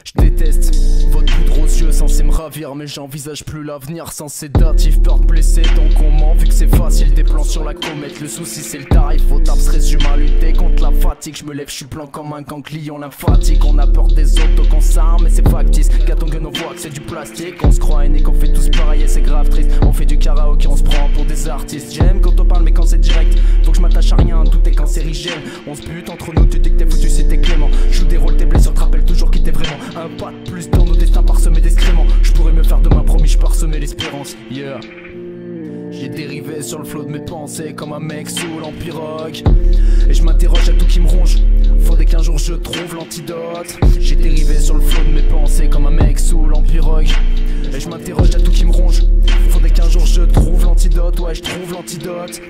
Je déteste votre poudre aux yeux censé me ravir, mais j'envisage plus l'avenir sans sédatif, peur de blesser. Donc on ment vu que c'est facile, des plans sur la comète. Le souci c'est le tarif, au taf se résume à lutter contre la fatigue. Je me lève, je suis blanc comme un ganglion lymphatique. On a peur des autres donc on s'arme mais c'est factice. Gâton que nos voix que c'est du plastique. On se croit aîné qu'on fait tous pareil et c'est grave triste. On fait du karaoké, on se prend pour des artistes. J'aime quand on parle mais quand c'est direct, faut que je m'attache à rien, tout est cancérigène. On se bute entre nous, tu dis que t'es foutu si t'es clément. Joue des rôles, tes blessures te rappellent toujours qui t'es vraiment. Un pas de plus dans nos destins parsemés d'excréments. Je pourrais me faire demain, promis, je parsemais l'espérance. Yeah. J'ai dérivé sur le flot de mes pensées comme un mec sous l'empirogue. Et je m'interroge à tout qui me ronge. Faudrait qu'un jour je trouve l'antidote. J'ai dérivé sur le flot de mes pensées comme un mec sous l'empirogue. Et je m'interroge à tout qui me ronge. Faudrait qu'un jour je trouve l'antidote. Ouais, je trouve l'antidote.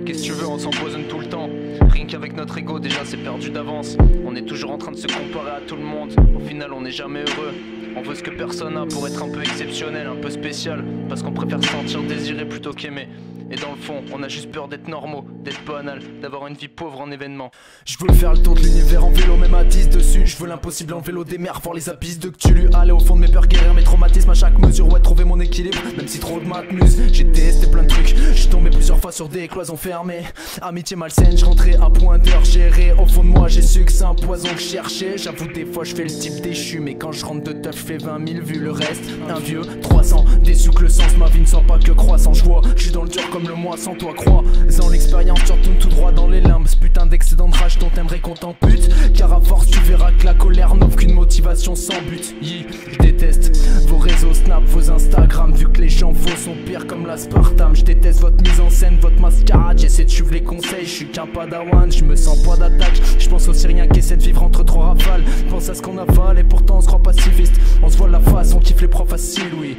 Qu'est-ce que tu veux, on s'empoisonne tout le temps. Rien qu'avec notre ego déjà c'est perdu d'avance. On est toujours en train de se comparer à tout le monde. Au final on n'est jamais heureux. On veut ce que personne a pour être un peu exceptionnel, un peu spécial. Parce qu'on préfère se sentir désiré plutôt qu'aimer. Et dans le fond, on a juste peur d'être normaux, d'être banal, d'avoir une vie pauvre en événements. Je veux faire le tour de l'univers en vélo, même à 10 dessus. Je veux l'impossible en vélo des mers, voir les abysses de Cthulhu. Aller au fond de mes peurs, guérir mes traumatismes à chaque mesure. Ouais, trouver mon équilibre, même si trop de maths muse. J'ai testé plein de trucs, j'suis tombé plusieurs fois sur des cloisons fermées. Amitié malsaine, j'rentrais à point d'heure géré. Au fond de moi, j'ai su que c'est un poison que je cherchais. J'avoue, des fois, j'fais le type déchu. Mais quand je rentre de teuf, j'fais 20 000 vues. Le reste, un vieux 300, déçu que le sens, ma vie ne sent pas que croissant. J'vois, j'suis dans le dur comme le mois sans toi. Crois-en l'expérience, tu retournes tout droit dans les limbes. Ce putain d'excédent de rage dont t'aimerais qu'on t'ampute. Car à force tu verras que la colère n'offre qu'une motivation sans but. Je déteste vos réseaux Snap, vos Instagram. Vu que les gens faux sont pires comme l'aspartame. Je déteste votre mise en scène, votre mascarade. J'essaie de suivre les conseils, je suis qu'un padawan. Je me sens pas d'attaque, je pense aussi rien qu'essaie de vivre entre trois rafales. Pense à ce qu'on avale et pourtant on se croit pacifiste. On se voit la face, on kiffe les profs faciles, oui.